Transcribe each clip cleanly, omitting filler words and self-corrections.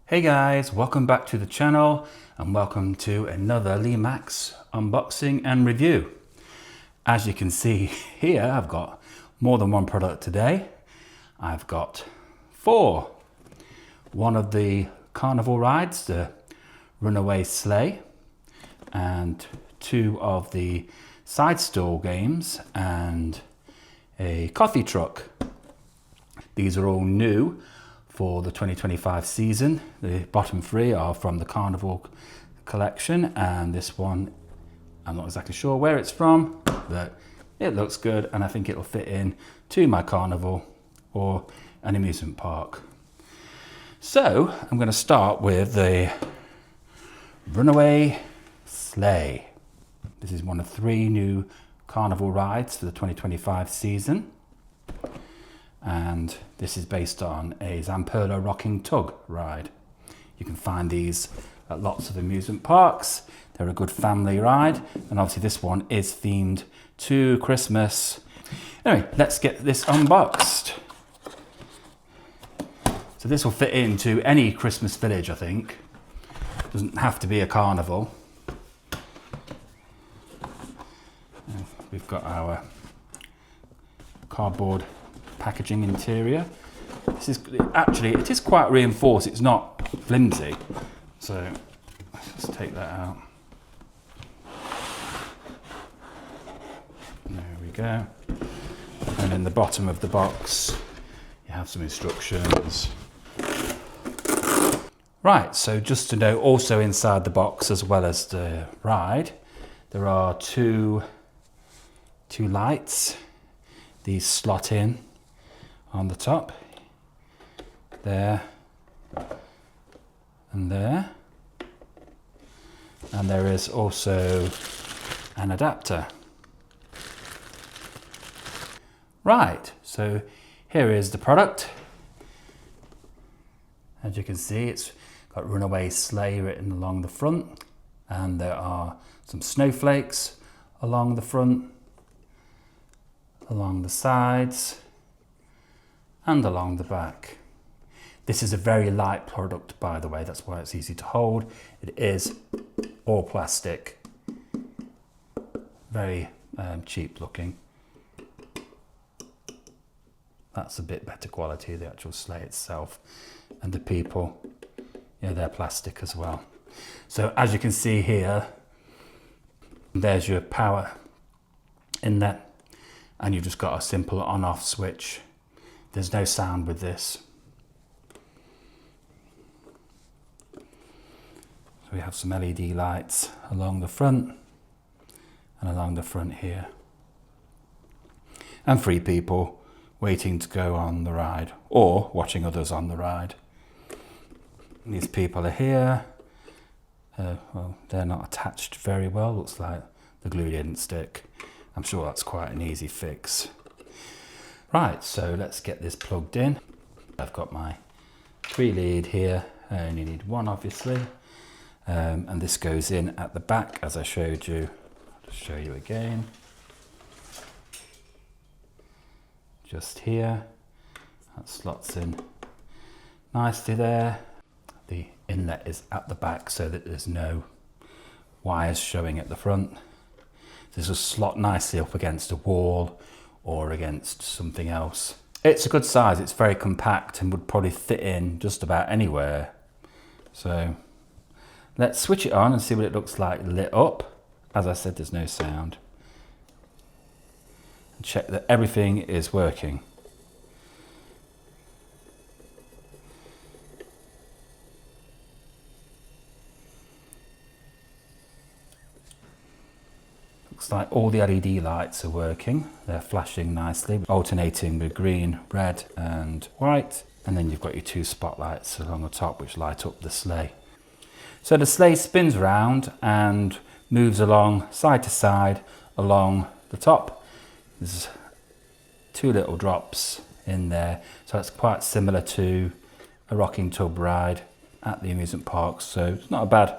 Hey guys, welcome back to the channel and welcome to another Lemax unboxing and review. As you can see here, I've got more than one product today. I've got 4. One of the Carnival rides, the Runaway Sleigh, and 2 of the side stall games and a coffee truck. These are all new for the 2025 season. The bottom 3 are from the Carnival collection, and this one, I'm not exactly sure where it's from, but it looks good and I think it'll fit in to my Carnival or an amusement park. So I'm going to start with the Runaway Sleigh. This is one of 3 new Carnival rides for the 2025 season. And this is based on a Zamperla rocking tug ride. You can find these at lots of amusement parks. They're a good family ride, and obviously this one is themed to Christmas. Anyway, let's get this unboxed. So this will fit into any Christmas village, I think. Doesn't have to be a carnival. We've got our cardboard packaging interior. This is actually, it is quite reinforced, it's not flimsy, so let's take that out. There we go. And in the bottom of the box you have some instructions. Right, so just to know, also inside the box as well as the ride, there are two lights. These slot in on the top, there and there, and there is also an adapter. Right, so here is the product. As you can see, it's got Runaway Sleigh written along the front, and there are some snowflakes along the front, along the sides, and along the back. This is a very light product, by the way, that's why it's easy to hold. It is all plastic, very cheap looking. That's a bit better quality, the actual sleigh itself, and the people, yeah, they're plastic as well. So as you can see here, there's your power in there, and you've just got a simple on-off switch. There's no sound with this. So we have some LED lights along the front and along the front here. And 3 people waiting to go on the ride or watching others on the ride. These people are here. Well, they're not attached very well. Looks like the glue didn't stick. I'm sure that's quite an easy fix. Right, so let's get this plugged in. I've got my 3 lead here. I only need 1, obviously. And this goes in at the back, as I showed you. I'll just show you again. Just here. That slots in nicely there. The inlet is at the back so that there's no wires showing at the front. This will slot nicely up against a wall or against something else. It's a good size, it's very compact and would probably fit in just about anywhere. So let's switch it on and see what it looks like lit up. As I said, there's no sound. And check that everything is working. Looks like all the LED lights are working. They're flashing nicely, alternating with green, red and white. And then you've got your 2 spotlights along the top which light up the sleigh. So the sleigh spins around and moves along side to side along the top. There's 2 little drops in there. So it's quite similar to a rocking tub ride at the amusement park. So it's not a bad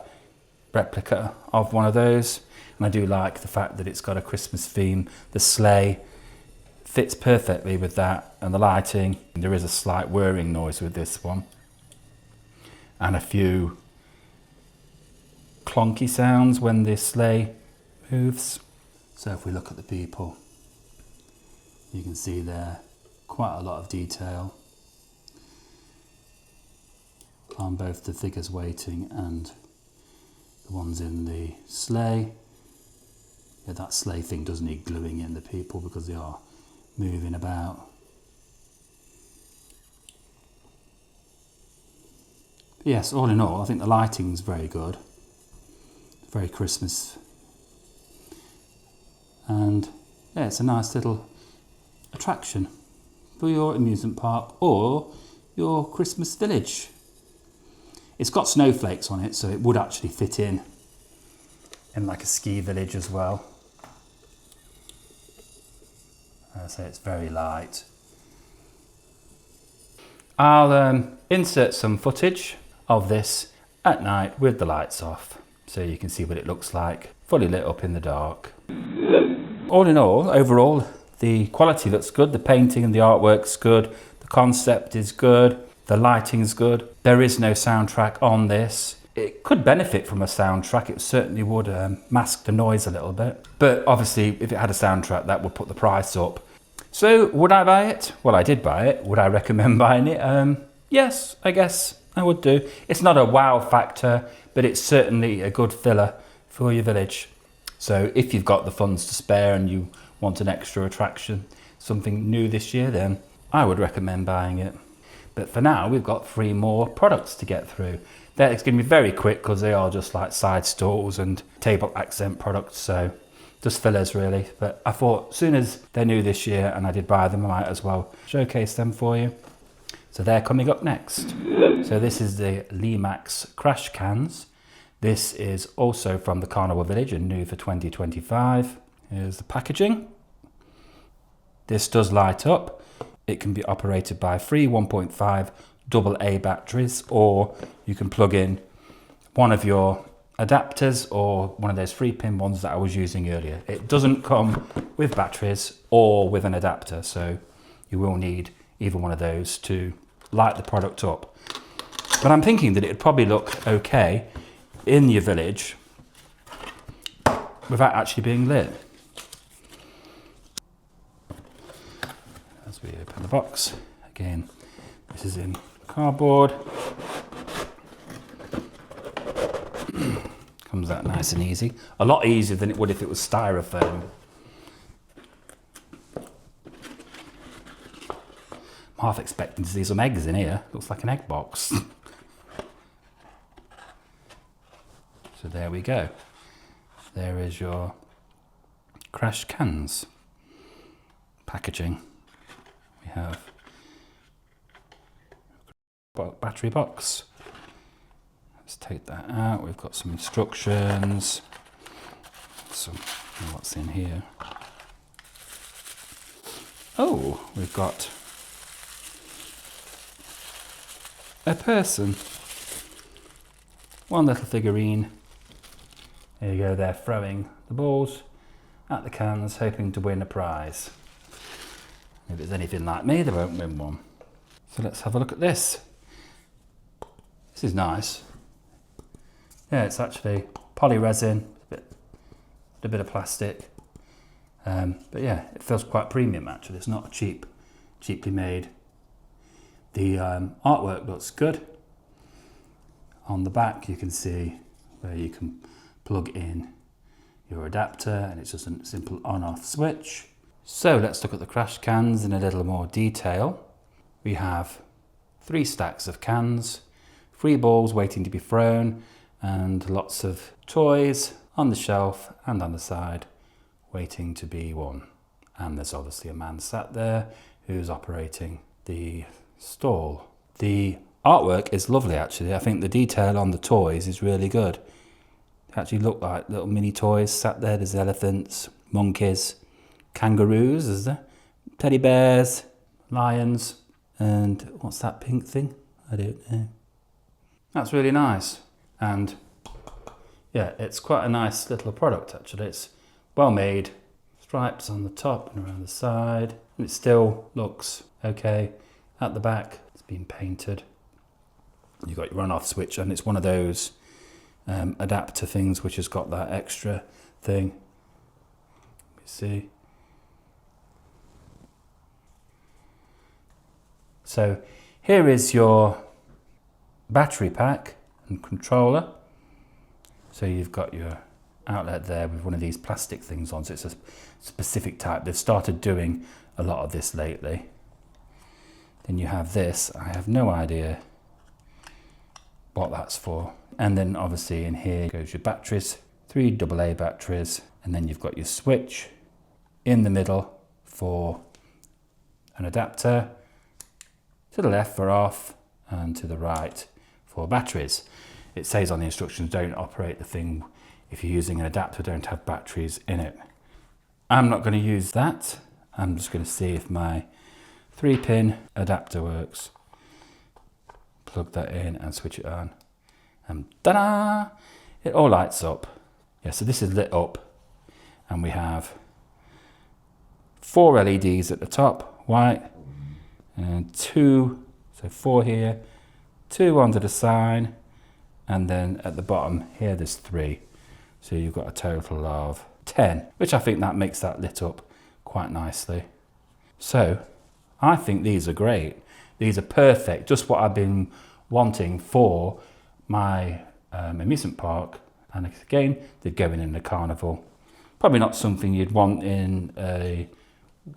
replica of one of those. And I do like the fact that it's got a Christmas theme. The sleigh fits perfectly with that, and the lighting. There is a slight whirring noise with this one. and a few clonky sounds when the sleigh moves. So if we look at the people, you can see there quite a lot of detail on both the figures waiting and the ones in the sleigh. Yeah, that sleigh thing does need gluing in, the people, because they are moving about. But yes, all in all, I think the lighting's very good. Very Christmas. And yeah, it's a nice little attraction for your amusement park or your Christmas village. It's got snowflakes on it, so it would actually fit in like a ski village as well. So it's very light. I'll insert some footage of this at night with the lights off, so you can see what it looks like, fully lit up in the dark. All in all, overall, the quality looks good, the painting and the artwork's good, the concept is good, the lighting's good. There is no soundtrack on this. It could benefit from a soundtrack, it certainly would mask the noise a little bit. But obviously, if it had a soundtrack, that would put the price up. So, would I buy it? Well, I did buy it. Would I recommend buying it? Yes, I guess I would do. It's not a wow factor, but it's certainly a good filler for your village. So if you've got the funds to spare and you want an extra attraction, something new this year, then I would recommend buying it. But for now, we've got 3 more products to get through. It's going to be very quick because they are just like side stalls and table accent products, so just fillers really. But I thought as soon as they're new this year and I did buy them, I might as well showcase them for you. So they're coming up next. So this is the Lemax crash cans. This is also from the Carnival Village and new for 2025. Here's the packaging. This does light up. It can be operated by 3 1.5 AA batteries, or you can plug in one of your adapters or one of those 3-pin ones that I was using earlier. It doesn't come with batteries or with an adapter, so you will need either one of those to light the product up. But I'm thinking that it would probably look okay in your village without actually being lit. As we open the box, again, this is in cardboard. Comes out nice and easy. A lot easier than it would if it was styrofoam. I'm half expecting to see some eggs in here. Looks like an egg box. So there we go. There is your crash cans packaging. We have battery box. Let's take that out. We've got some instructions. What's in here? Oh, we've got a person. One little figurine. There you go, they're throwing the balls at the cans, hoping to win a prize. If it's anything like me, they won't win one. So let's have a look at this. This is nice. Yeah, it's actually poly resin, a bit of plastic. But yeah, it feels quite premium actually. It's not cheaply made. The artwork looks good. On the back you can see where you can plug in your adapter, and it's just a simple on-off switch. So let's look at the crash cans in a little more detail. We have 3 stacks of cans, 3 balls waiting to be thrown, and lots of toys on the shelf and on the side waiting to be won. And there's obviously a man sat there who's operating the stall. The artwork is lovely actually. I think the detail on the toys is really good. They actually look like little mini toys sat there. There's elephants, monkeys, kangaroos, is there? Teddy bears, lions, and what's that pink thing? I don't know. That's really nice. And yeah, it's quite a nice little product actually. It's well made, stripes on the top and around the side, and it still looks okay. At the back, it's been painted. You've got your on-off switch, and it's one of those adapter things which has got that extra thing. You see? So here is your battery pack and controller. So you've got your outlet there with one of these plastic things on, so it's a specific type. They've started doing a lot of this lately. Then you have this, I have no idea what that's for. And then obviously in here goes your batteries, 3 AA batteries, and then you've got your switch in the middle for an adapter, to the left for off, and to the right for batteries. It says on the instructions, don't operate the thing if you're using an adapter, don't have batteries in it. I'm not going to use that. I'm just going to see if my 3-pin adapter works. Plug that in and switch it on. And ta-da! It all lights up. Yeah, so this is lit up. And we have 4 LEDs at the top, white, and 2, so 4 here, 2 onto the side, and then at the bottom here there's 3. So you've got a total of 10, which I think that makes that lit up quite nicely. So I think these are great. These are perfect, just what I've been wanting for my amusement park. And again, they're going in the carnival. Probably not something you'd want in a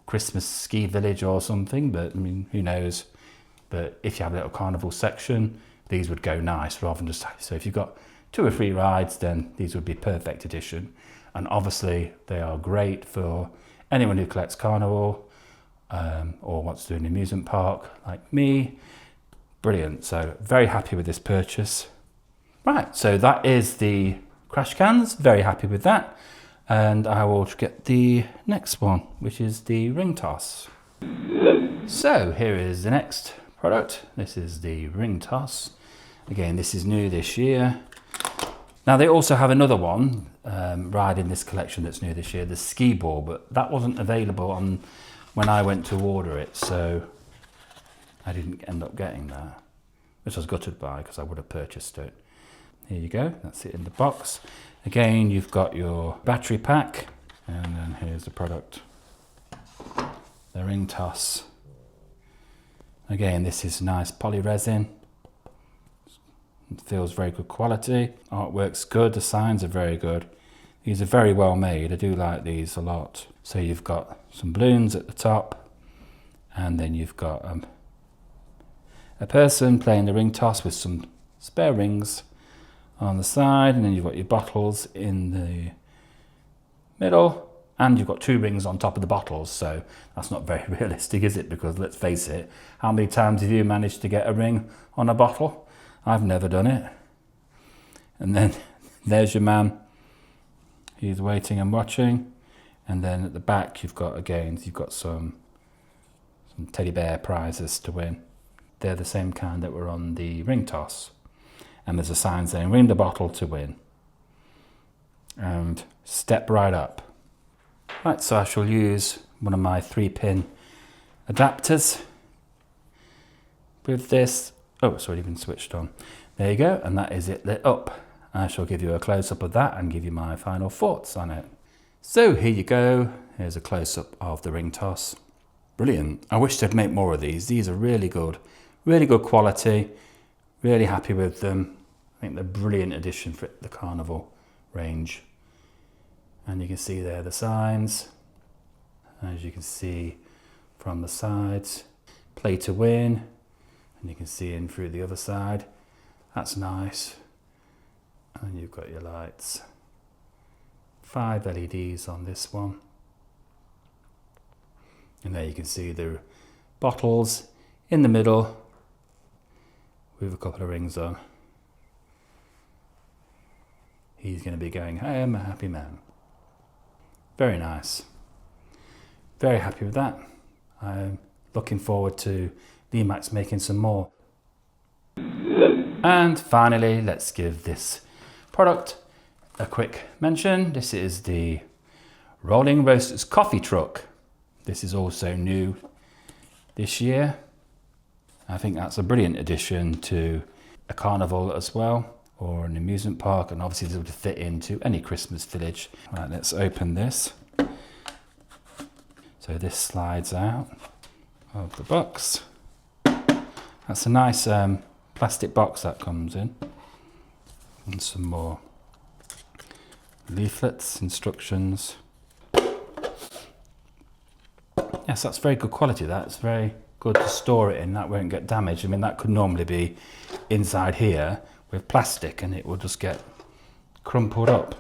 Christmas ski village or something, but I mean, who knows? But if you have a little carnival section, these would go nice rather than just, so if you've got 2 or 3 rides, then these would be perfect addition. And obviously they are great for anyone who collects carnival or wants to do an amusement park like me. Brilliant. So very happy with this purchase. Right, so that is the crash cans. Very happy with that. And I will get the next one, which is the ring toss. So here is the next product. This is the ring toss. Again, this is new this year. Now they also have another one ride in this collection that's new this year, the ski ball, but that wasn't available on when I went to order it, so I didn't end up getting that, which I was gutted by because I would have purchased it. Here you go, that's it in the box. Again, you've got your battery pack, and then here's the product, the ring toss. Again, this is nice poly resin. It feels very good quality. Artwork's good, the signs are very good. These are very well made, I do like these a lot. So you've got some balloons at the top, and then you've got a person playing the ring toss with some spare rings on the side, and then you've got your bottles in the middle, and you've got 2 rings on top of the bottles, so that's not very realistic, is it? Because let's face it, how many times have you managed to get a ring on a bottle? I've never done it. And then there's your man. He's waiting and watching. And then at the back you've got, again, you've got some teddy bear prizes to win. They're the same kind that were on the ring toss. And there's a sign saying, ring the bottle to win. And step right up. Right, so I shall use one of my 3-pin adapters with this. Oh, it's already been switched on. There you go, and that is it lit up. I shall give you a close-up of that and give you my final thoughts on it. So here you go. Here's a close-up of the ring toss. Brilliant. I wish they'd make more of these. These are really good quality. Really happy with them. I think they're a brilliant addition for the carnival range. And you can see there the signs. As you can see from the sides, play to win. And you can see in through the other side. That's nice. And you've got your lights. 5 LEDs on this one. And there you can see the bottles in the middle with a couple of rings on. He's going to be going, I am a happy man. Very nice. Very happy with that. I'm looking forward to Lemax making some more. And finally, let's give this product a quick mention. This is the Rolling Roasters coffee truck. This is also new this year. I think that's a brilliant addition to a carnival as well, or an amusement park, and obviously this would fit into any Christmas village. Right, let's open this. So this slides out of the box. That's a nice plastic box that comes in. And some more leaflets, instructions. Yes, that's very good quality. That's very good to store it in. That won't get damaged. I mean, that could normally be inside here with plastic and it will just get crumpled up.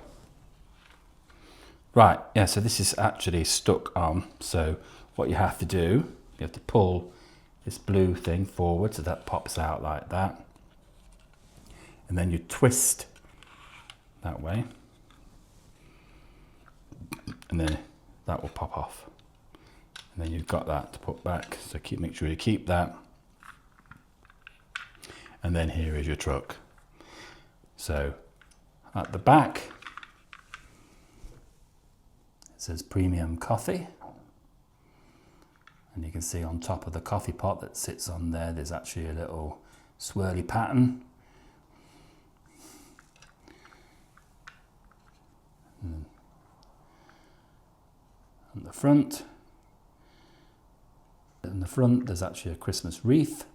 Right, yeah, so this is actually stuck on. So what you have to do, you have to pull this blue thing forward so that pops out like that. And then you twist that way. And then that will pop off. And then you've got that to put back. So make sure you keep that. And then here is your truck. So at the back, it says premium coffee. And you can see on top of the coffee pot that sits on there, there's actually a little swirly pattern. And on the front, there's actually a Christmas wreath.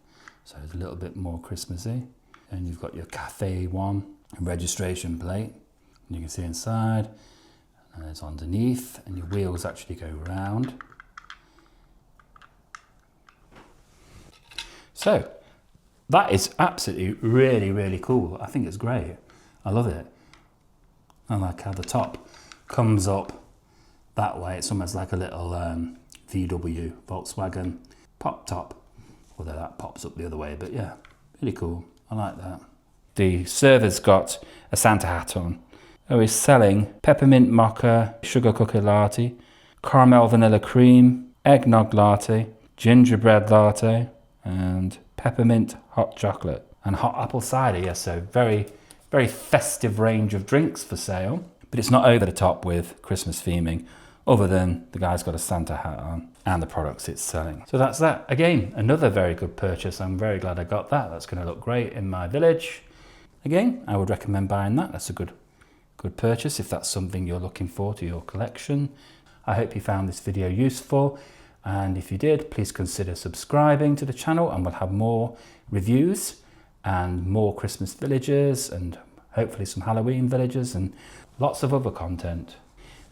So it's a little bit more Christmassy. And you've got your cafe one, registration plate. And you can see inside, and it's underneath, and your wheels actually go round. So that is absolutely really, really cool. I think it's great. I love it. I like how the top comes up that way. It's almost like a little VW, Volkswagen pop top. Although that pops up the other way, but yeah, really cool. I like that. The server's got a Santa hat on. Oh, he's selling peppermint mocha, sugar cookie latte, caramel vanilla cream, eggnog latte, gingerbread latte, and peppermint hot chocolate and hot apple cider. Yes, so very, very festive range of drinks for sale. But it's not over the top with Christmas theming, other than the guy's got a Santa hat on and the products it's selling. So that's that. Again, another very good purchase. I'm very glad I got that. That's going to look great in my village. Again, I would recommend buying that. That's a good purchase if that's something you're looking for to your collection. I hope you found this video useful. And if you did, please consider subscribing to the channel, and we'll have more reviews and more Christmas villages and hopefully some Halloween villages and lots of other content.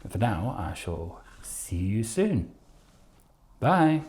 But for now, I shall see you soon. Bye.